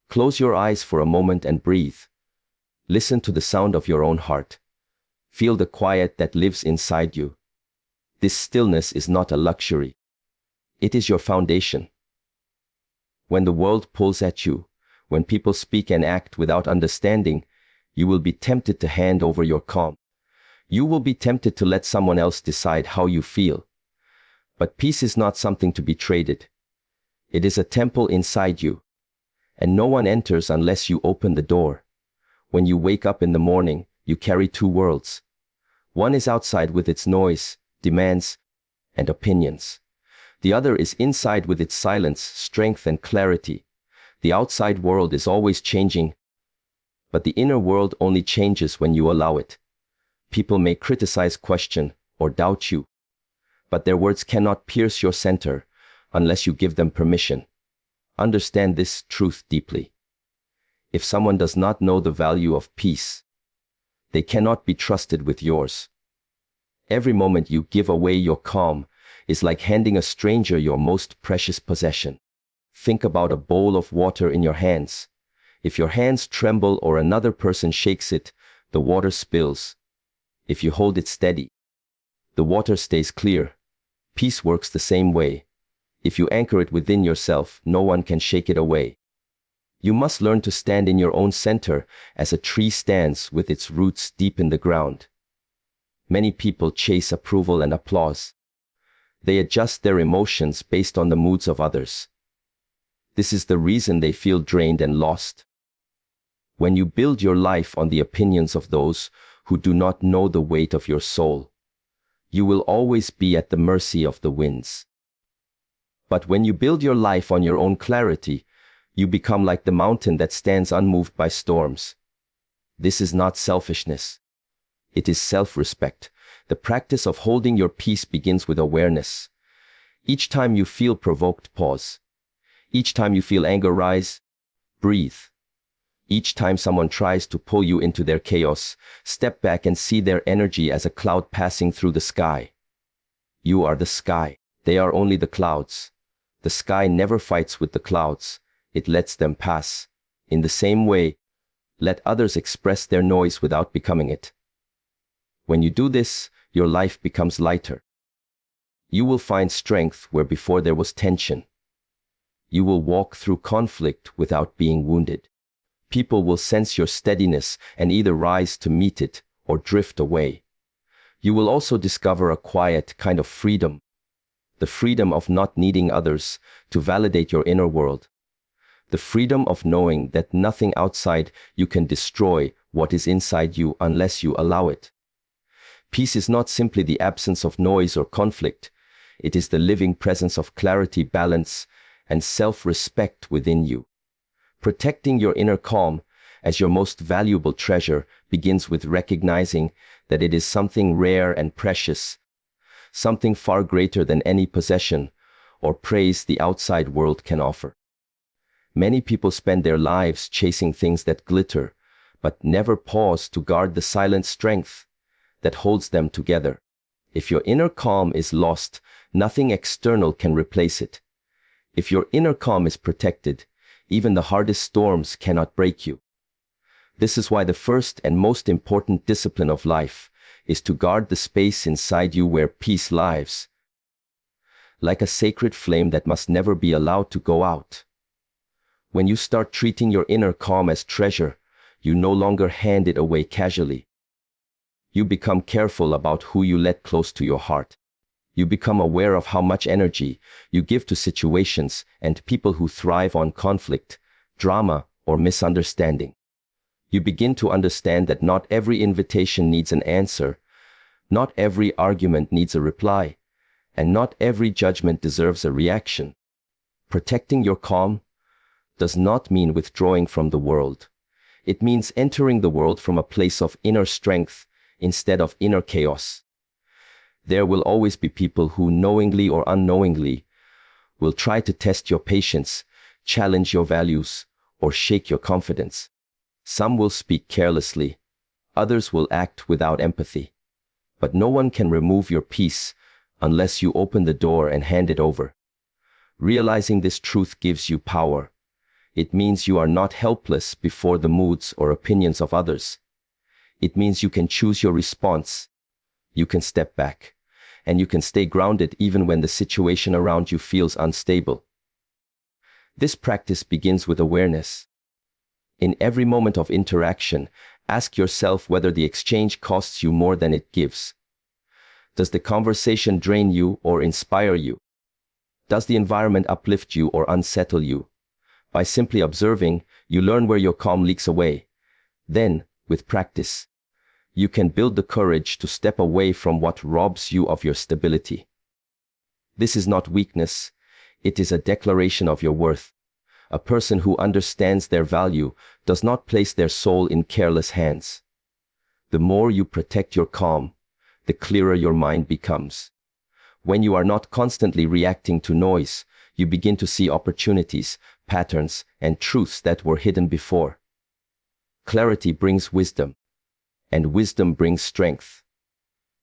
Close your eyes for a moment and breathe. Listen to the sound of your own heart. Feel the quiet that lives inside you. This stillness is not a luxury. It is your foundation. When the world pulls at you, when people speak and act without understanding, you will be tempted to hand over your calm. You will be tempted to let someone else decide how you feel. But peace is not something to be traded. It is a temple inside you. And no one enters unless you open the door. When you wake up in the morning, you carry two worlds. One is outside with its noise, demands, and opinions. The other is inside with its silence, strength, and clarity. The outside world is always changing, but the inner world only changes when you allow it. People may criticize, question, or doubt you, but their words cannot pierce your center unless you give them permission. Understand this truth deeply. If someone does not know the value of peace, they cannot be trusted with yours. Every moment you give away your calm is like handing a stranger your most precious possession. Think about a bowl of water in your hands. If your hands tremble or another person shakes it, the water spills. If you hold it steady, the water stays clear. Peace works the same way. If you anchor it within yourself, no one can shake it away. You must learn to stand in your own center as a tree stands with its roots deep in the ground. Many people chase approval and applause. They adjust their emotions based on the moods of others. This is the reason they feel drained and lost. When you build your life on the opinions of those who do not know the weight of your soul, you will always be at the mercy of the winds. But when you build your life on your own clarity, you become like the mountain that stands unmoved by storms. This is not selfishness. It is self-respect. The practice of holding your peace begins with awareness. Each time you feel provoked, pause. Each time you feel anger rise, breathe. Each time someone tries to pull you into their chaos, step back and see their energy as a cloud passing through the sky. You are the sky. They are only the clouds. The sky never fights with the clouds. It lets them pass. In the same way, let others express their noise without becoming it. When you do this, your life becomes lighter. You will find strength where before there was tension. You will walk through conflict without being wounded. People will sense your steadiness and either rise to meet it or drift away. You will also discover a quiet kind of freedom. The freedom of not needing others to validate your inner world. The freedom of knowing that nothing outside you can destroy what is inside you unless you allow it. Peace is not simply the absence of noise or conflict. It is the living presence of clarity, balance, and self-respect within you. Protecting your inner calm as your most valuable treasure begins with recognizing that it is something rare and precious, something far greater than any possession or praise the outside world can offer. Many people spend their lives chasing things that glitter, but never pause to guard the silent strength that holds them together. If your inner calm is lost, nothing external can replace it. If your inner calm is protected, even the hardest storms cannot break you. This is why the first and most important discipline of life is to guard the space inside you where peace lives, like a sacred flame that must never be allowed to go out. When you start treating your inner calm as treasure, you no longer hand it away casually. You become careful about who you let close to your heart. You become aware of how much energy you give to situations and people who thrive on conflict, drama, or misunderstanding. You begin to understand that not every invitation needs an answer, not every argument needs a reply, and not every judgment deserves a reaction. Protecting your calm does not mean withdrawing from the world. It means entering the world from a place of inner strength instead of inner chaos. There will always be people who, knowingly or unknowingly, will try to test your patience, challenge your values, or shake your confidence. Some will speak carelessly, others will act without empathy. But no one can remove your peace unless you open the door and hand it over. Realizing this truth gives you power. It means you are not helpless before the moods or opinions of others. It means you can choose your response. You can step back, and you can stay grounded even when the situation around you feels unstable. This practice begins with awareness. In every moment of interaction, ask yourself whether the exchange costs you more than it gives. Does the conversation drain you or inspire you? Does the environment uplift you or unsettle you? By simply observing, you learn where your calm leaks away. Then, with practice, you can build the courage to step away from what robs you of your stability. This is not weakness, it is a declaration of your worth. A person who understands their value does not place their soul in careless hands. The more you protect your calm, the clearer your mind becomes. When you are not constantly reacting to noise, you begin to see opportunities, patterns, and truths that were hidden before. Clarity brings wisdom, and wisdom brings strength.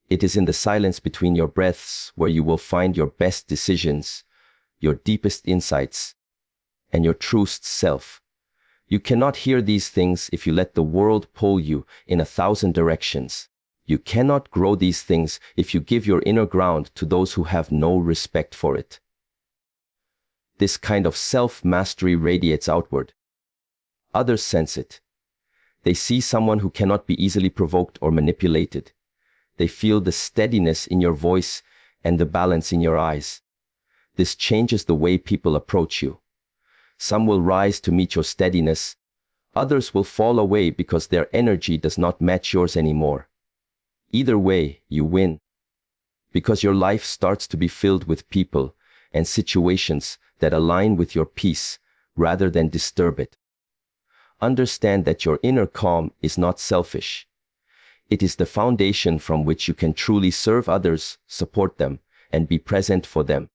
It is in the silence between your breaths where you will find your best decisions, your deepest insights, and your truest self. You cannot hear these things if you let the world pull you in 1,000 directions. You cannot grow these things if you give your inner ground to those who have no respect for it. This kind of self-mastery radiates outward. Others sense it. They see someone who cannot be easily provoked or manipulated. They feel the steadiness in your voice and the balance in your eyes. This changes the way people approach you. Some will rise to meet your steadiness. Others will fall away because their energy does not match yours anymore. Either way, you win. Because your life starts to be filled with people and situations that align with your peace rather than disturb it. Understand that your inner calm is not selfish. It is the foundation from which you can truly serve others, support them, and be present for them.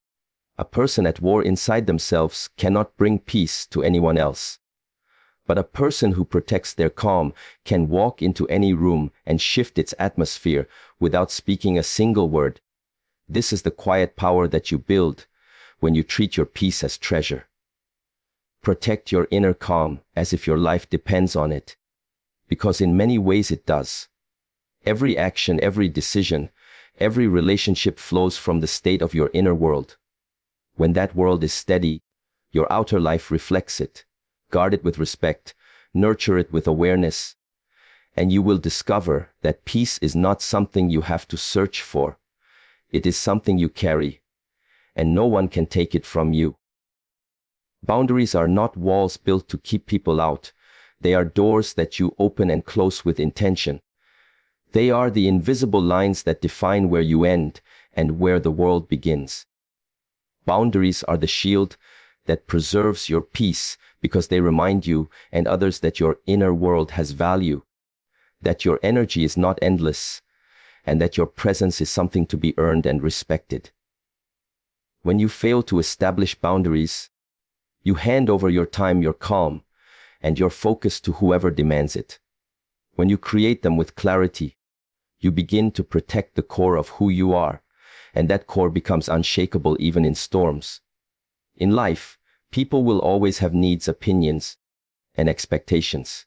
A person at war inside themselves cannot bring peace to anyone else. But a person who protects their calm can walk into any room and shift its atmosphere without speaking a single word. This is the quiet power that you build when you treat your peace as treasure. Protect your inner calm as if your life depends on it, because in many ways it does. Every action, every decision, every relationship flows from the state of your inner world. When that world is steady, your outer life reflects it. Guard it with respect, nurture it with awareness, and you will discover that peace is not something you have to search for. It is something you carry, and no one can take it from you. Boundaries are not walls built to keep people out. They are doors that you open and close with intention. They are the invisible lines that define where you end and where the world begins. Boundaries are the shield that preserves your peace because they remind you and others that your inner world has value, that your energy is not endless, and that your presence is something to be earned and respected. When you fail to establish boundaries, you hand over your time, your calm, and your focus to whoever demands it. When you create them with clarity, you begin to protect the core of who you are, and that core becomes unshakable even in storms. In life, people will always have needs, opinions, and expectations.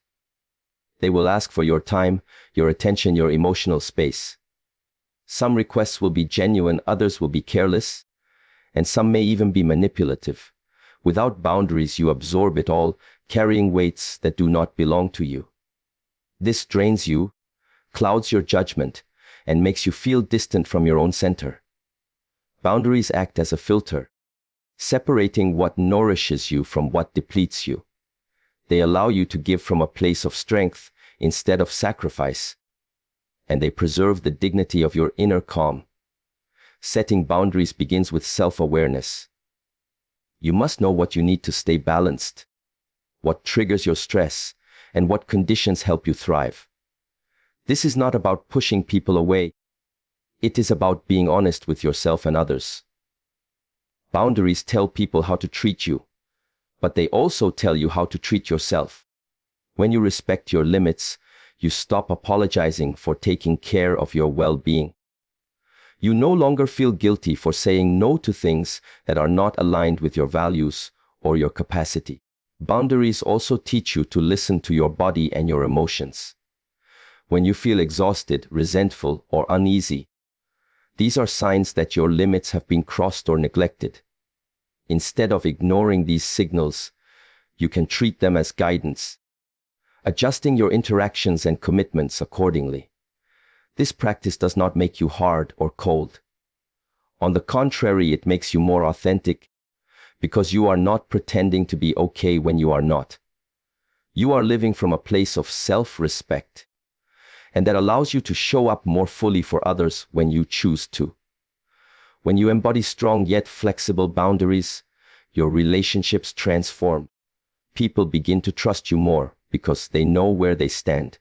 They will ask for your time, your attention, your emotional space. Some requests will be genuine, others will be careless, and some may even be manipulative. Without boundaries, you absorb it all, carrying weights that do not belong to you. This drains you, clouds your judgment, and makes you feel distant from your own center. Boundaries act as a filter, separating what nourishes you from what depletes you. They allow you to give from a place of strength instead of sacrifice, and they preserve the dignity of your inner calm. Setting boundaries begins with self-awareness. You must know what you need to stay balanced, what triggers your stress, and what conditions help you thrive. This is not about pushing people away. It is about being honest with yourself and others. Boundaries tell people how to treat you, but they also tell you how to treat yourself. When you respect your limits, you stop apologizing for taking care of your well-being. You no longer feel guilty for saying no to things that are not aligned with your values or your capacity. Boundaries also teach you to listen to your body and your emotions. When you feel exhausted, resentful, or uneasy, these are signs that your limits have been crossed or neglected. Instead of ignoring these signals, you can treat them as guidance, adjusting your interactions and commitments accordingly. This practice does not make you hard or cold. On the contrary, it makes you more authentic, because you are not pretending to be okay when you are not. You are living from a place of self-respect, and that allows you to show up more fully for others when you choose to. When you embody strong yet flexible boundaries, your relationships transform. People begin to trust you more because they know where they stand.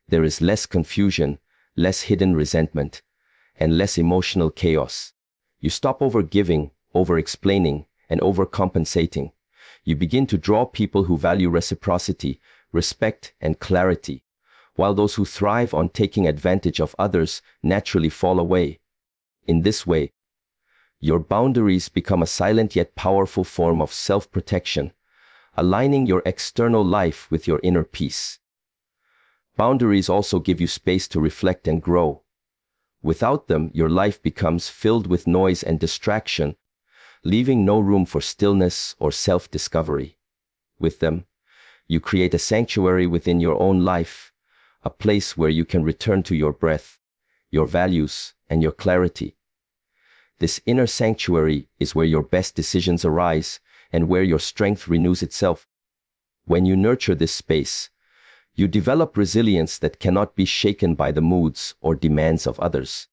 There is less confusion, less hidden resentment, and less emotional chaos. You stop over-giving, over-explaining, and overcompensating. You begin to draw people who value reciprocity, respect, and clarity, while those who thrive on taking advantage of others naturally fall away. In this way, your boundaries become a silent yet powerful form of self-protection, aligning your external life with your inner peace. Boundaries also give you space to reflect and grow. Without them, your life becomes filled with noise and distraction, leaving no room for stillness or self-discovery. With them, you create a sanctuary within your own life, a place where you can return to your breath, your values, and your clarity. This inner sanctuary is where your best decisions arise and where your strength renews itself. When you nurture this space, you develop resilience that cannot be shaken by the moods or demands of others.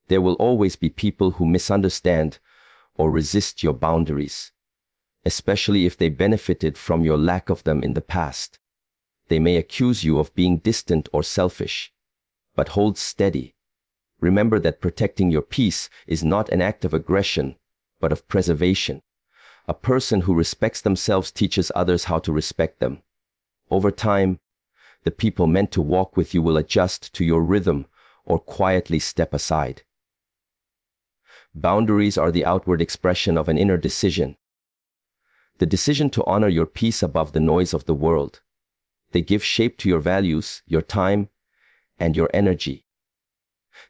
There will always be people who misunderstand or resist your boundaries, especially if they benefited from your lack of them in the past. They may accuse you of being distant or selfish, but hold steady. Remember that protecting your peace is not an act of aggression, but of preservation. A person who respects themselves teaches others how to respect them. Over time, the people meant to walk with you will adjust to your rhythm or quietly step aside. Boundaries are the outward expression of an inner decision. The decision to honor your peace above the noise of the world. They give shape to your values, your time, and your energy.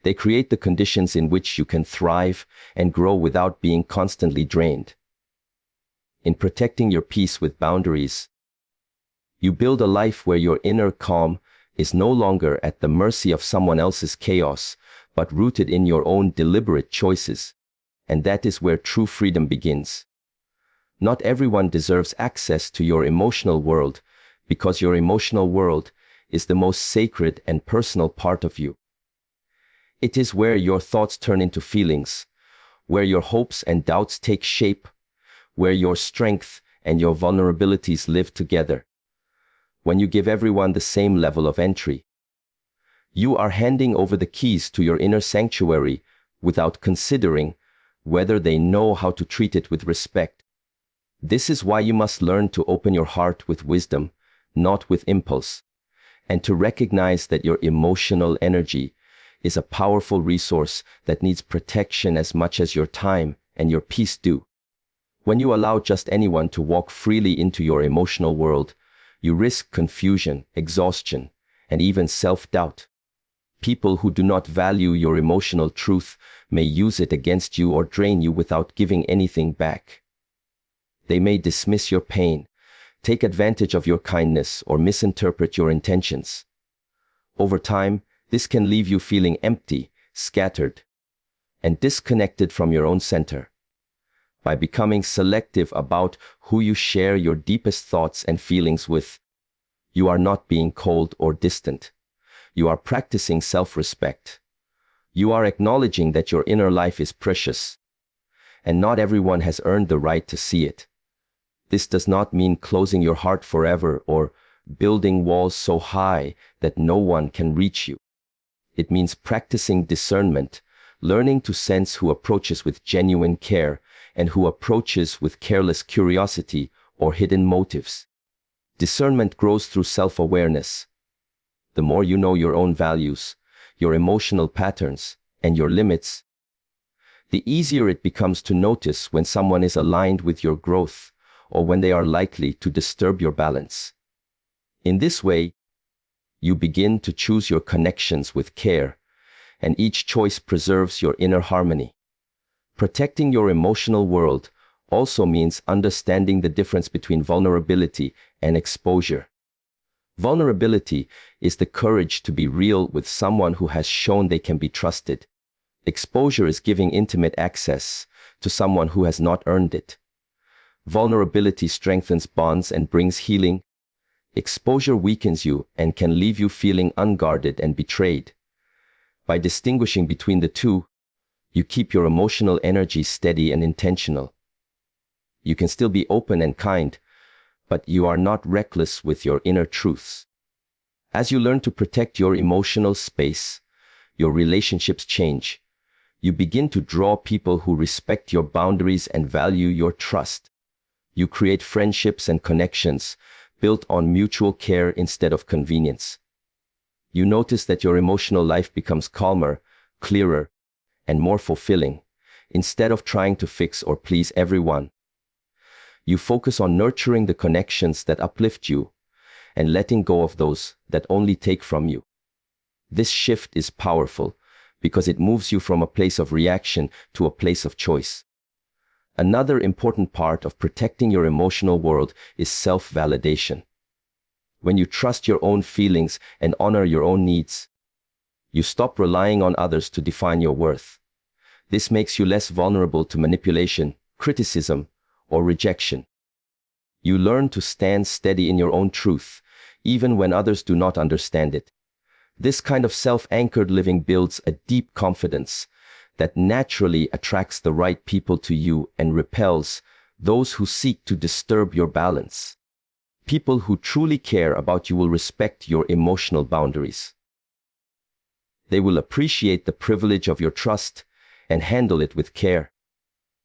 They create the conditions in which you can thrive and grow without being constantly drained. In protecting your peace with boundaries, you build a life where your inner calm is no longer at the mercy of someone else's chaos, but rooted in your own deliberate choices. And that is where true freedom begins. Not everyone deserves access to your emotional world, because your emotional world is the most sacred and personal part of you. It is where your thoughts turn into feelings, where your hopes and doubts take shape, where your strength and your vulnerabilities live together. When you give everyone the same level of entry, you are handing over the keys to your inner sanctuary without considering whether they know how to treat it with respect. This is why you must learn to open your heart with wisdom, not with impulse, and to recognize that your emotional energy is a powerful resource that needs protection as much as your time and your peace do. When you allow just anyone to walk freely into your emotional world, you risk confusion, exhaustion, and even self-doubt. People who do not value your emotional truth may use it against you or drain you without giving anything back. They may dismiss your pain, take advantage of your kindness, or misinterpret your intentions. Over time, this can leave you feeling empty, scattered, and disconnected from your own center. By becoming selective about who you share your deepest thoughts and feelings with, you are not being cold or distant. You are practicing self-respect. You are acknowledging that your inner life is precious, and not everyone has earned the right to see it. This does not mean closing your heart forever or building walls so high that no one can reach you. It means practicing discernment, learning to sense who approaches with genuine care and who approaches with careless curiosity or hidden motives. Discernment grows through self-awareness. The more you know your own values, your emotional patterns, and your limits, the easier it becomes to notice when someone is aligned with your growth or when they are likely to disturb your balance. In this way, you begin to choose your connections with care, and each choice preserves your inner harmony. Protecting your emotional world also means understanding the difference between vulnerability and exposure. Vulnerability is the courage to be real with someone who has shown they can be trusted. Exposure is giving intimate access to someone who has not earned it. Vulnerability strengthens bonds and brings healing. Exposure weakens you and can leave you feeling unguarded and betrayed. By distinguishing between the two, you keep your emotional energy steady and intentional. You can still be open and kind, but you are not reckless with your inner truths. As you learn to protect your emotional space, your relationships change. You begin to draw people who respect your boundaries and value your trust. You create friendships and connections built on mutual care instead of convenience. You notice that your emotional life becomes calmer, clearer, and more fulfilling. Instead of trying to fix or please everyone, you focus on nurturing the connections that uplift you and letting go of those that only take from you. This shift is powerful because it moves you from a place of reaction to a place of choice. Another important part of protecting your emotional world is self-validation. When you trust your own feelings and honor your own needs, you stop relying on others to define your worth. This makes you less vulnerable to manipulation, criticism, or rejection. You learn to stand steady in your own truth, even when others do not understand it. This kind of self-anchored living builds a deep confidence that naturally attracts the right people to you and repels those who seek to disturb your balance. People who truly care about you will respect your emotional boundaries. They will appreciate the privilege of your trust and handle it with care.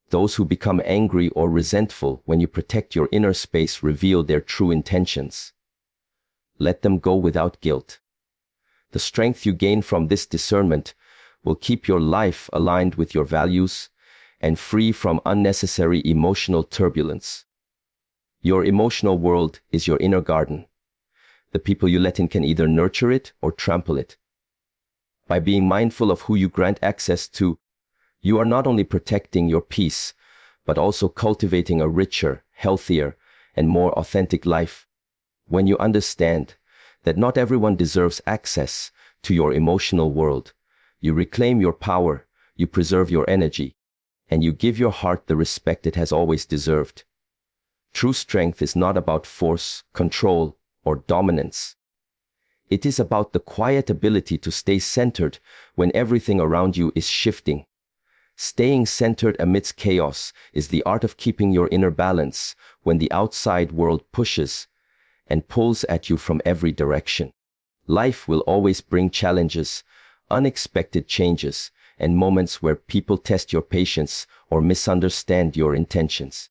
Those who become angry or resentful when you protect your inner space reveal their true intentions. Let them go without guilt. The strength you gain from this discernment will keep your life aligned with your values and free from unnecessary emotional turbulence. Your emotional world is your inner garden. The people you let in can either nurture it or trample it. By being mindful of who you grant access to, you are not only protecting your peace, but also cultivating a richer, healthier, and more authentic life. When you understand that not everyone deserves access to your emotional world, you reclaim your power, you preserve your energy, and you give your heart the respect it has always deserved. True strength is not about force, control, or dominance. It is about the quiet ability to stay centered when everything around you is shifting. Staying centered amidst chaos is the art of keeping your inner balance when the outside world pushes and pulls at you from every direction. Life will always bring challenges, unexpected changes, and moments where people test your patience or misunderstand your intentions.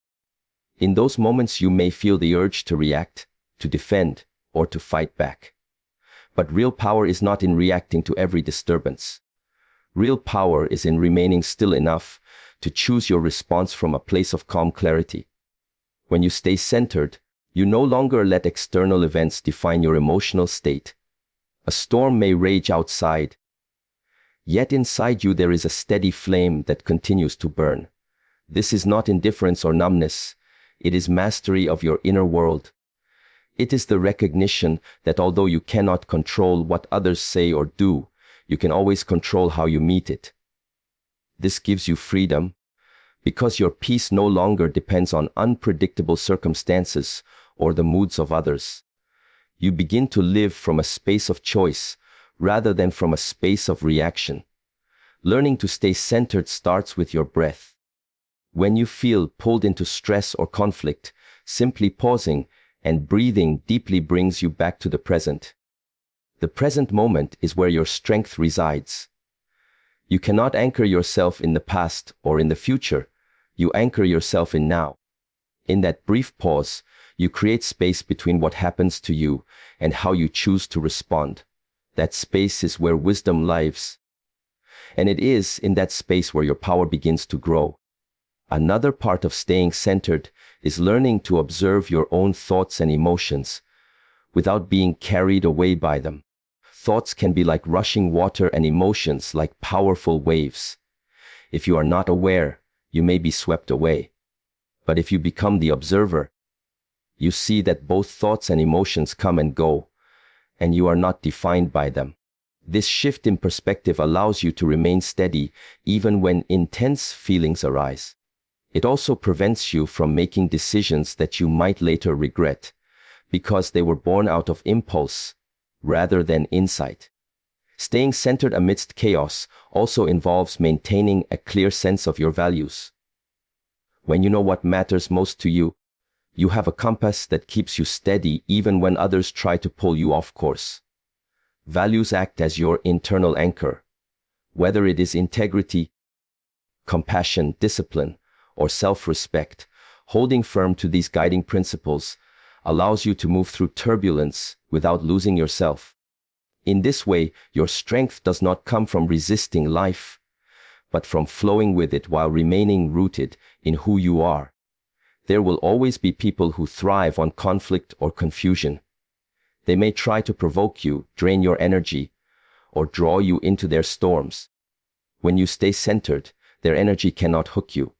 In those moments, you may feel the urge to react, to defend, or to fight back. But real power is not in reacting to every disturbance. Real power is in remaining still enough to choose your response from a place of calm clarity. When you stay centered, you no longer let external events define your emotional state. A storm may rage outside, yet inside you there is a steady flame that continues to burn. This is not indifference or numbness. It is mastery of your inner world. It is the recognition that although you cannot control what others say or do, you can always control how you meet it. This gives you freedom, because your peace no longer depends on unpredictable circumstances or the moods of others. You begin to live from a space of choice rather than from a space of reaction. Learning to stay centered starts with your breath. When you feel pulled into stress or conflict, simply pausing and breathing deeply brings you back to the present. The present moment is where your strength resides. You cannot anchor yourself in the past or in the future. You anchor yourself in now. In that brief pause, you create space between what happens to you and how you choose to respond. That space is where wisdom lives. And it is in that space where your power begins to grow. Another part of staying centered is learning to observe your own thoughts and emotions without being carried away by them. Thoughts can be like rushing water and emotions like powerful waves. If you are not aware, you may be swept away. But if you become the observer, you see that both thoughts and emotions come and go, and you are not defined by them. This shift in perspective allows you to remain steady even when intense feelings arise. It also prevents you from making decisions that you might later regret, because they were born out of impulse rather than insight. Staying centered amidst chaos also involves maintaining a clear sense of your values. When you know what matters most to you, you have a compass that keeps you steady even when others try to pull you off course. Values act as your internal anchor. Whether it is integrity, compassion, discipline, or self-respect, holding firm to these guiding principles allows you to move through turbulence without losing yourself. In this way, your strength does not come from resisting life, but from flowing with it while remaining rooted in who you are. There will always be people who thrive on conflict or confusion. They may try to provoke you, drain your energy, or draw you into their storms. When you stay centered, their energy cannot hook you.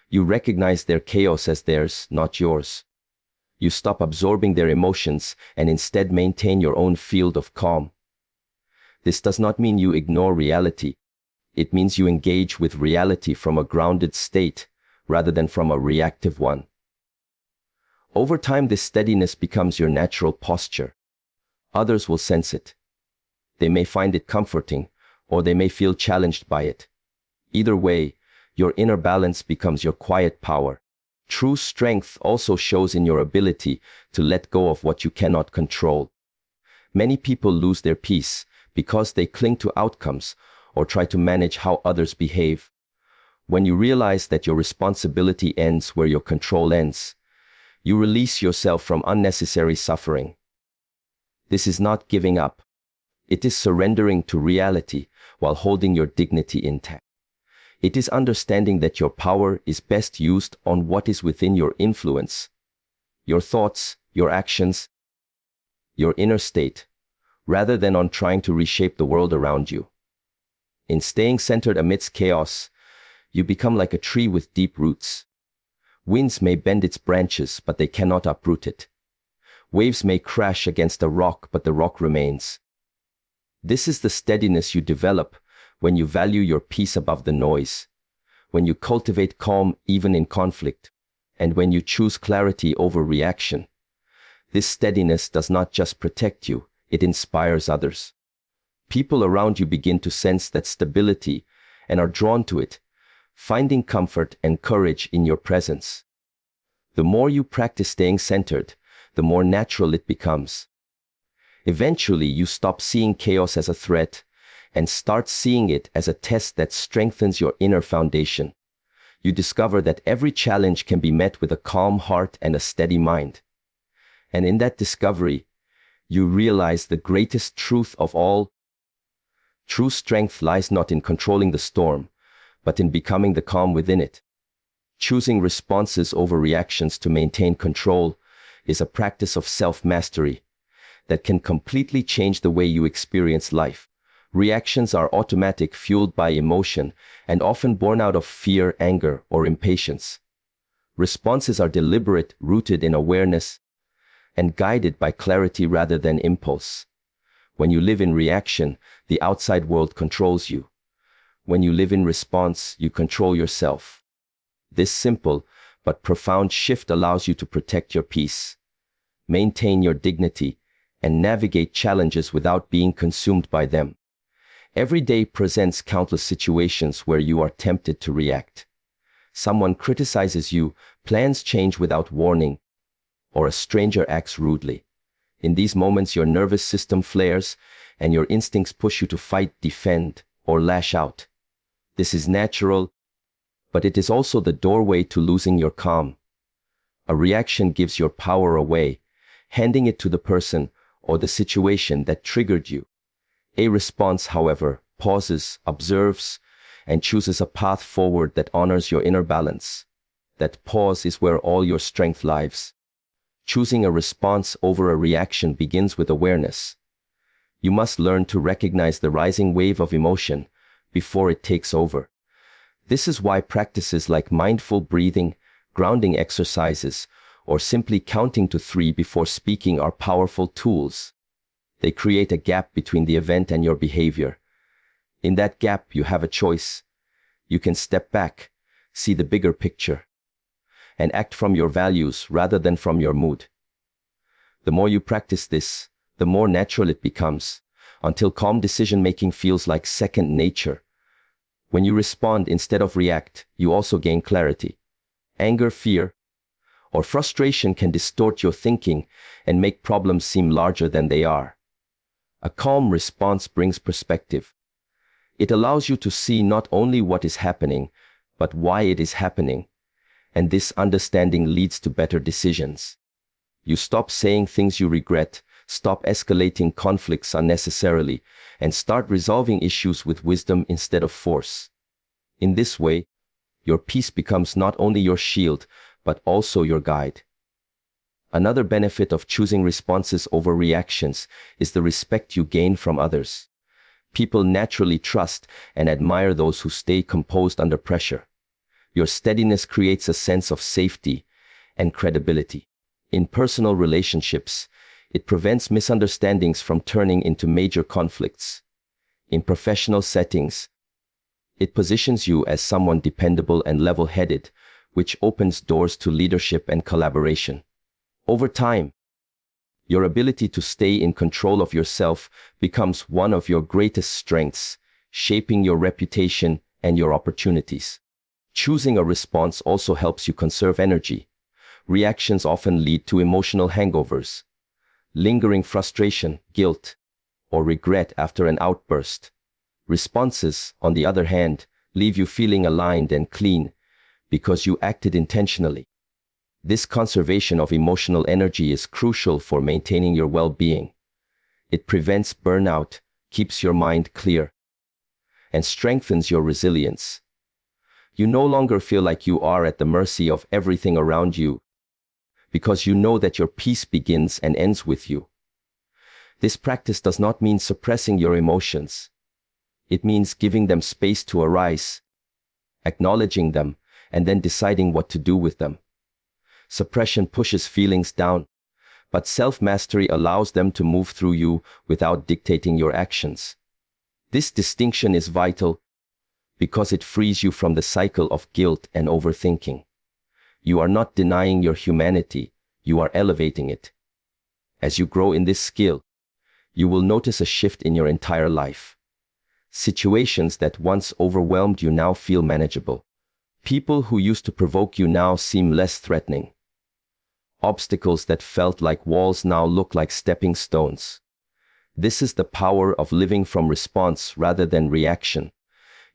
You recognize their chaos as theirs, not yours. You stop absorbing their emotions and instead maintain your own field of calm. This does not mean you ignore reality. It means you engage with reality from a grounded state rather than from a reactive one. Over time, this steadiness becomes your natural posture. Others will sense it. They may find it comforting, or they may feel challenged by it. Either way, your inner balance becomes your quiet power. True strength also shows in your ability to let go of what you cannot control. Many people lose their peace because they cling to outcomes or try to manage how others behave. When you realize that your responsibility ends where your control ends, you release yourself from unnecessary suffering. This is not giving up. It is surrendering to reality while holding your dignity intact. It is understanding that your power is best used on what is within your influence, your thoughts, your actions, your inner state, rather than on trying to reshape the world around you. In staying centered amidst chaos, you become like a tree with deep roots. Winds may bend its branches, but they cannot uproot it. Waves may crash against a rock, but the rock remains. This is the steadiness you develop when you value your peace above the noise, when you cultivate calm even in conflict, and when you choose clarity over reaction. This steadiness does not just protect you, it inspires others. People around you begin to sense that stability and are drawn to it, finding comfort and courage in your presence. The more you practice staying centered, the more natural it becomes. Eventually, you stop seeing chaos as a threat and start seeing it as a test that strengthens your inner foundation. You discover that every challenge can be met with a calm heart and a steady mind. And in that discovery, you realize the greatest truth of all. True strength lies not in controlling the storm, but in becoming the calm within it. Choosing responses over reactions to maintain control is a practice of self-mastery that can completely change the way you experience life. Reactions are automatic, fueled by emotion, and often born out of fear, anger, or impatience. Responses are deliberate, rooted in awareness, and guided by clarity rather than impulse. When you live in reaction, the outside world controls you. When you live in response, you control yourself. This simple but profound shift allows you to protect your peace, maintain your dignity, and navigate challenges without being consumed by them. Every day presents countless situations where you are tempted to react. Someone criticizes you, plans change without warning, or a stranger acts rudely. In these moments, your nervous system flares, and your instincts push you to fight, defend, or lash out. This is natural, but it is also the doorway to losing your calm. A reaction gives your power away, handing it to the person or the situation that triggered you. A response, however, pauses, observes, and chooses a path forward that honors your inner balance. That pause is where all your strength lies. Choosing a response over a reaction begins with awareness. You must learn to recognize the rising wave of emotion before it takes over. This is why practices like mindful breathing, grounding exercises, or simply counting to 3 before speaking are powerful tools. They create a gap between the event and your behavior. In that gap, you have a choice. You can step back, see the bigger picture, and act from your values rather than from your mood. The more you practice this, the more natural it becomes, until calm decision-making feels like second nature. When you respond instead of react, you also gain clarity. Anger, fear, or frustration can distort your thinking and make problems seem larger than they are. A calm response brings perspective. It allows you to see not only what is happening, but why it is happening. And this understanding leads to better decisions. You stop saying things you regret, stop escalating conflicts unnecessarily, and start resolving issues with wisdom instead of force. In this way, your peace becomes not only your shield, but also your guide. Another benefit of choosing responses over reactions is the respect you gain from others. People naturally trust and admire those who stay composed under pressure. Your steadiness creates a sense of safety and credibility. In personal relationships, it prevents misunderstandings from turning into major conflicts. In professional settings, it positions you as someone dependable and level-headed, which opens doors to leadership and collaboration. Over time, your ability to stay in control of yourself becomes one of your greatest strengths, shaping your reputation and your opportunities. Choosing a response also helps you conserve energy. Reactions often lead to emotional hangovers, lingering frustration, guilt, or regret after an outburst. Responses, on the other hand, leave you feeling aligned and clean because you acted intentionally. This conservation of emotional energy is crucial for maintaining your well-being. It prevents burnout, keeps your mind clear, and strengthens your resilience. You no longer feel like you are at the mercy of everything around you, because you know that your peace begins and ends with you. This practice does not mean suppressing your emotions. It means giving them space to arise, acknowledging them, and then deciding what to do with them. Suppression pushes feelings down, but self-mastery allows them to move through you without dictating your actions. This distinction is vital because it frees you from the cycle of guilt and overthinking. You are not denying your humanity, you are elevating it. As you grow in this skill, you will notice a shift in your entire life. Situations that once overwhelmed you now feel manageable. People who used to provoke you now seem less threatening. Obstacles that felt like walls now look like stepping stones. This is the power of living from response rather than reaction.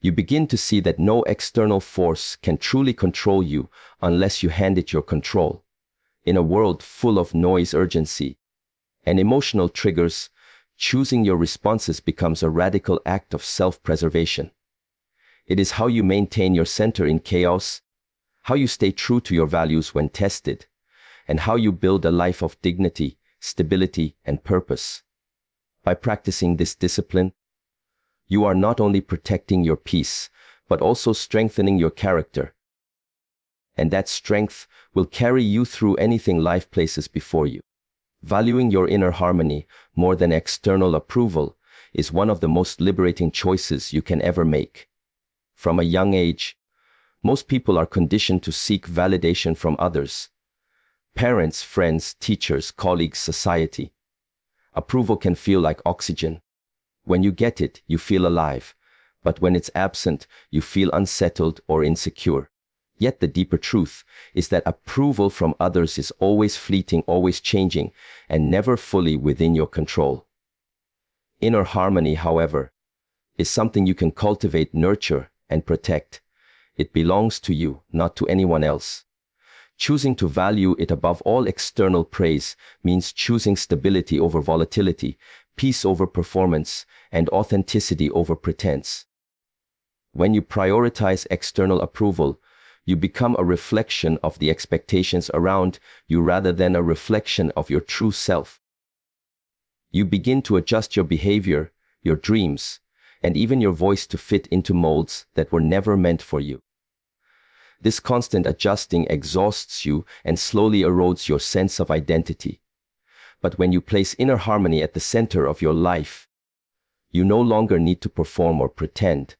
You begin to see that no external force can truly control you unless you hand it your control. In a world full of noise, urgency, and emotional triggers, choosing your responses becomes a radical act of self-preservation. It is how you maintain your center in chaos, how you stay true to your values when tested, and how you build a life of dignity, stability, and purpose. By practicing this discipline, you are not only protecting your peace, but also strengthening your character. And that strength will carry you through anything life places before you. Valuing your inner harmony more than external approval is one of the most liberating choices you can ever make. From a young age, most people are conditioned to seek validation from others. Parents, friends, teachers, colleagues, society. Approval can feel like oxygen. When you get it, you feel alive. But when it's absent, you feel unsettled or insecure. Yet the deeper truth is that approval from others is always fleeting, always changing, and never fully within your control. Inner harmony, however, is something you can cultivate, nurture, and protect. It belongs to you, not to anyone else. Choosing to value it above all external praise means choosing stability over volatility, peace over performance, and authenticity over pretense. When you prioritize external approval, you become a reflection of the expectations around you rather than a reflection of your true self. You begin to adjust your behavior, your dreams, and even your voice to fit into molds that were never meant for you. This constant adjusting exhausts you and slowly erodes your sense of identity. But when you place inner harmony at the center of your life, you no longer need to perform or pretend.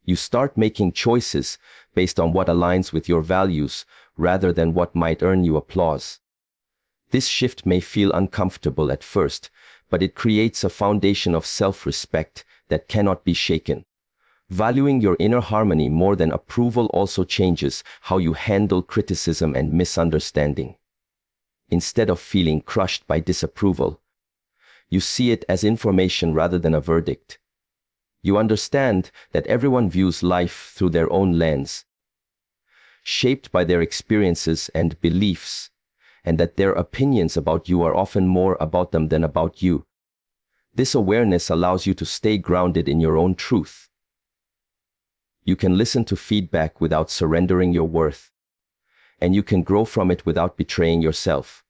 You start making choices based on what aligns with your values rather than what might earn you applause. This shift may feel uncomfortable at first, but it creates a foundation of self-respect that cannot be shaken. Valuing your inner harmony more than approval also changes how you handle criticism and misunderstanding. Instead of feeling crushed by disapproval, you see it as information rather than a verdict. You understand that everyone views life through their own lens, shaped by their experiences and beliefs, and that their opinions about you are often more about them than about you. This awareness allows you to stay grounded in your own truth. You can listen to feedback without surrendering your worth, and you can grow from it without betraying yourself.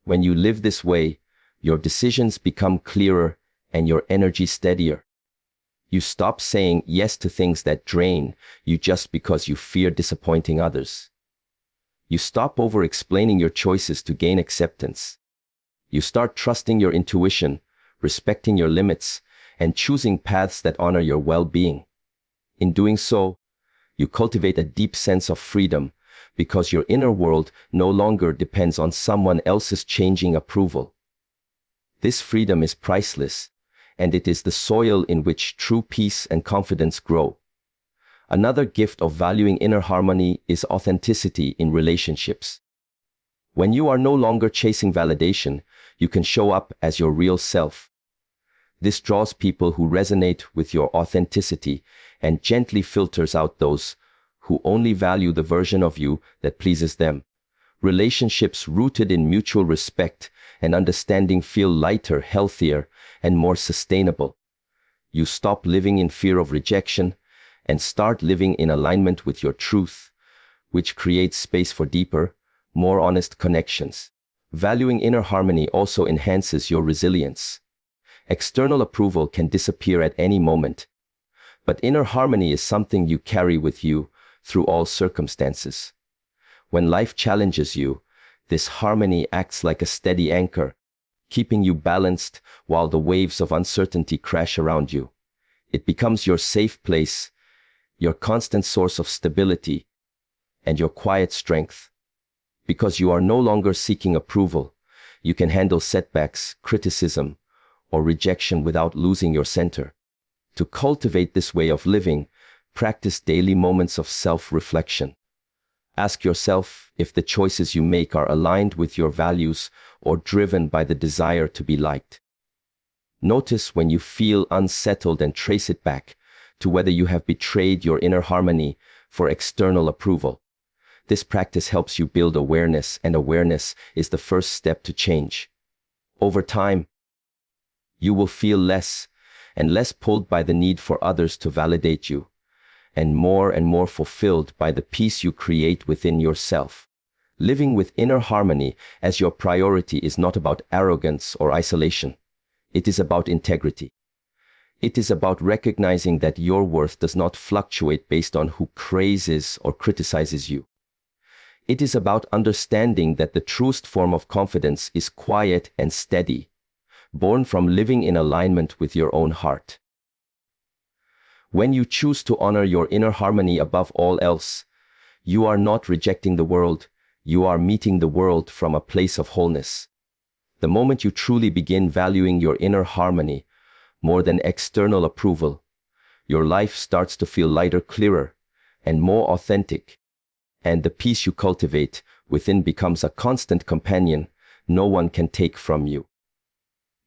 When you live this way, your decisions become clearer and your energy steadier. You stop saying yes to things that drain you just because you fear disappointing others. You stop over-explaining your choices to gain acceptance. You start trusting your intuition, respecting your limits, and choosing paths that honor your well-being. In doing so, you cultivate a deep sense of freedom because your inner world no longer depends on someone else's changing approval. This freedom is priceless, and it is the soil in which true peace and confidence grow. Another gift of valuing inner harmony is authenticity in relationships. When you are no longer chasing validation, you can show up as your real self. This draws people who resonate with your authenticity and gently filters out those who only value the version of you that pleases them. Relationships rooted in mutual respect and understanding feel lighter, healthier, and more sustainable. You stop living in fear of rejection and start living in alignment with your truth, which creates space for deeper, more honest connections. Valuing inner harmony also enhances your resilience. External approval can disappear at any moment, but inner harmony is something you carry with you through all circumstances. When life challenges you, this harmony acts like a steady anchor, keeping you balanced while the waves of uncertainty crash around you. It becomes your safe place, your constant source of stability, and your quiet strength. Because you are no longer seeking approval, you can handle setbacks, criticism, or rejection without losing your center. To cultivate this way of living, practice daily moments of self-reflection. Ask yourself if the choices you make are aligned with your values or driven by the desire to be liked. Notice when you feel unsettled and trace it back to whether you have betrayed your inner harmony for external approval. This practice helps you build awareness, and awareness is the first step to change. Over time, you will feel less and less pulled by the need for others to validate you, and more fulfilled by the peace you create within yourself. Living with inner harmony as your priority is not about arrogance or isolation. It is about integrity. It is about recognizing that your worth does not fluctuate based on who praises or criticizes you. It is about understanding that the truest form of confidence is quiet and steady, born from living in alignment with your own heart. When you choose to honor your inner harmony above all else, you are not rejecting the world, you are meeting the world from a place of wholeness. The moment you truly begin valuing your inner harmony more than external approval, your life starts to feel lighter, clearer, and more authentic. And the peace you cultivate within becomes a constant companion no one can take from you.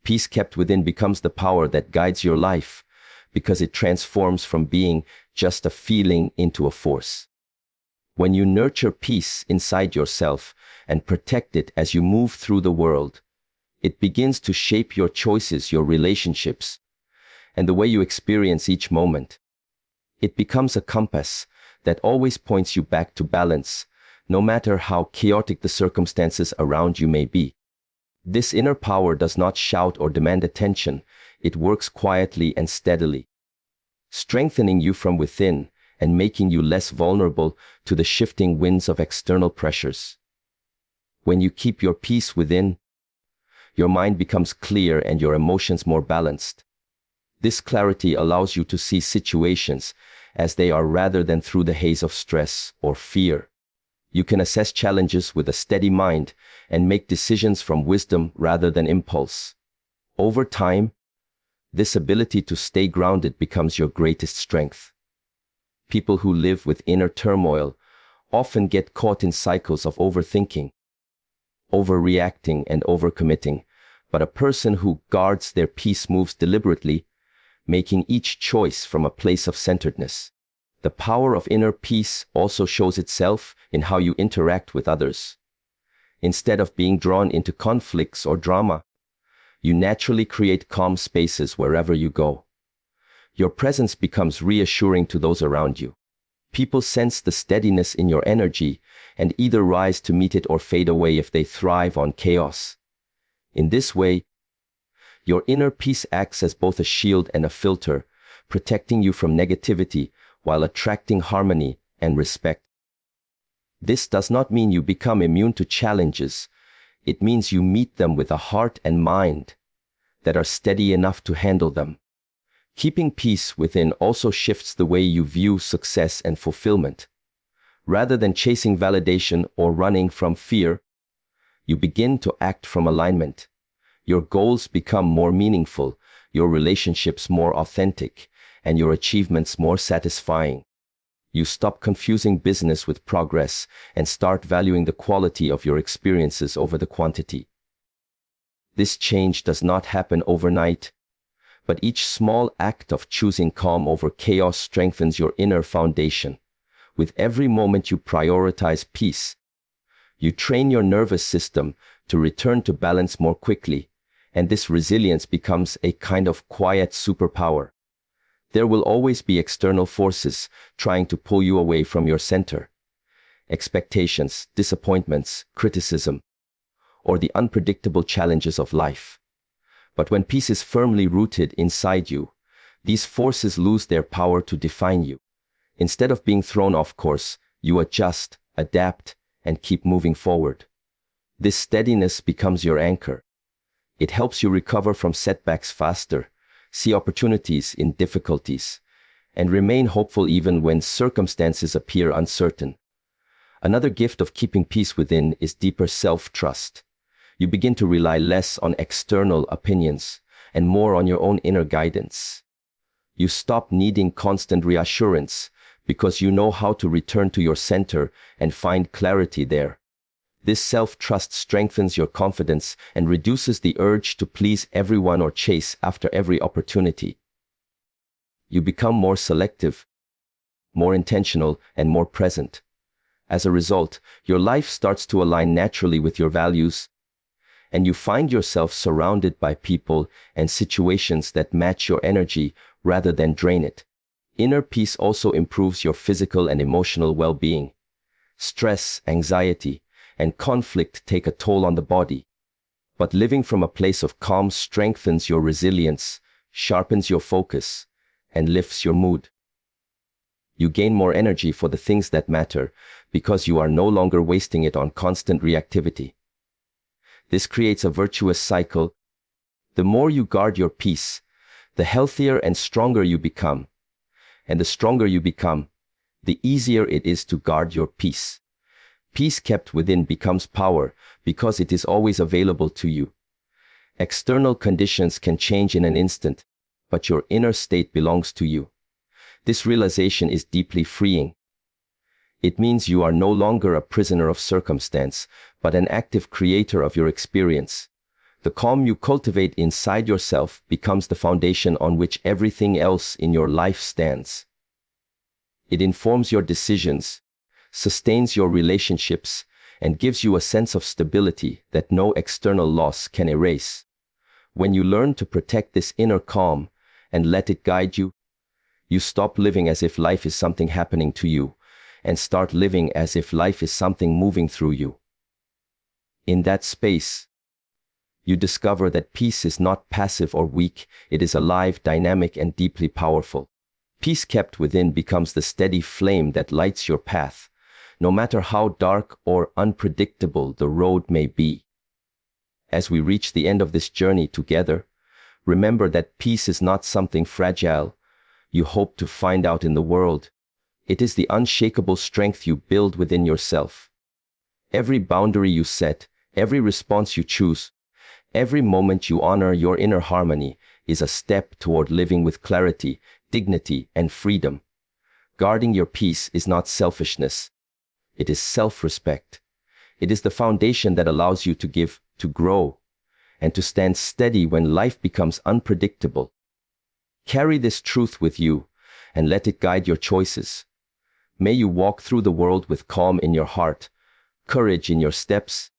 Peace kept within becomes the power that guides your life, because it transforms from being just a feeling into a force. When you nurture peace inside yourself and protect it as you move through the world, it begins to shape your choices, your relationships, and the way you experience each moment. It becomes a compass that always points you back to balance, no matter how chaotic the circumstances around you may be. This inner power does not shout or demand attention. It works quietly and steadily, strengthening you from within and making you less vulnerable to the shifting winds of external pressures. When you keep your peace within, your mind becomes clear and your emotions more balanced. This clarity allows you to see situations as they are rather than through the haze of stress or fear. You can assess challenges with a steady mind and make decisions from wisdom rather than impulse. Over time, this ability to stay grounded becomes your greatest strength. People who live with inner turmoil often get caught in cycles of overthinking, overreacting, and overcommitting, but a person who guards their peace moves deliberately, making each choice from a place of centeredness. The power of inner peace also shows itself in how you interact with others. Instead of being drawn into conflicts or drama, you naturally create calm spaces wherever you go. Your presence becomes reassuring to those around you. People sense the steadiness in your energy and either rise to meet it or fade away if they thrive on chaos. In this way, your inner peace acts as both a shield and a filter, protecting you from negativity while attracting harmony and respect. This does not mean you become immune to challenges. It means you meet them with a heart and mind that are steady enough to handle them. Keeping peace within also shifts the way you view success and fulfillment. Rather than chasing validation or running from fear, you begin to act from alignment. Your goals become more meaningful, your relationships more authentic, and your achievements more satisfying. You stop confusing business with progress and start valuing the quality of your experiences over the quantity. This change does not happen overnight, but each small act of choosing calm over chaos strengthens your inner foundation. With every moment you prioritize peace, you train your nervous system to return to balance more quickly, and this resilience becomes a kind of quiet superpower. There will always be external forces trying to pull you away from your center. Expectations, disappointments, criticism, or the unpredictable challenges of life. But when peace is firmly rooted inside you, these forces lose their power to define you. Instead of being thrown off course, you adjust, adapt, and keep moving forward. This steadiness becomes your anchor. It helps you recover from setbacks faster, see opportunities in difficulties, and remain hopeful even when circumstances appear uncertain. Another gift of keeping peace within is deeper self-trust. You begin to rely less on external opinions and more on your own inner guidance. You stop needing constant reassurance because you know how to return to your center and find clarity there. This self-trust strengthens your confidence and reduces the urge to please everyone or chase after every opportunity. You become more selective, more intentional, and more present. As a result, your life starts to align naturally with your values, and you find yourself surrounded by people and situations that match your energy rather than drain it. Inner peace also improves your physical and emotional well-being. Stress, anxiety, and conflict take a toll on the body, but living from a place of calm strengthens your resilience, sharpens your focus, and lifts your mood. You gain more energy for the things that matter because you are no longer wasting it on constant reactivity. This creates a virtuous cycle. The more you guard your peace, the healthier and stronger you become. And the stronger you become, the easier it is to guard your peace. Peace kept within becomes power because it is always available to you. External conditions can change in an instant, but your inner state belongs to you. This realization is deeply freeing. It means you are no longer a prisoner of circumstance, but an active creator of your experience. The calm you cultivate inside yourself becomes the foundation on which everything else in your life stands. It informs your decisions, sustains your relationships, and gives you a sense of stability that no external loss can erase. When you learn to protect this inner calm and let it guide you, You stop living as if life is something happening to you, and start living as if life is something moving through you. In that space, you discover that peace is not passive or weak, it is alive, dynamic, and deeply powerful. Peace kept within becomes the steady flame that lights your path, no matter how dark or unpredictable the road may be. As we reach the end of this journey together, remember that peace is not something fragile you hope to find out in the world. It is the unshakable strength you build within yourself. Every boundary you set, every response you choose, every moment you honor your inner harmony is a step toward living with clarity, dignity, and freedom. Guarding your peace is not selfishness. It is self-respect. It is the foundation that allows you to give, to grow, and to stand steady when life becomes unpredictable. Carry this truth with you and let it guide your choices. May you walk through the world with calm in your heart, courage in your steps,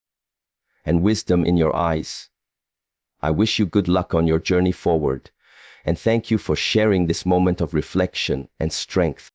and wisdom in your eyes. I wish you good luck on your journey forward, and thank you for sharing this moment of reflection and strength.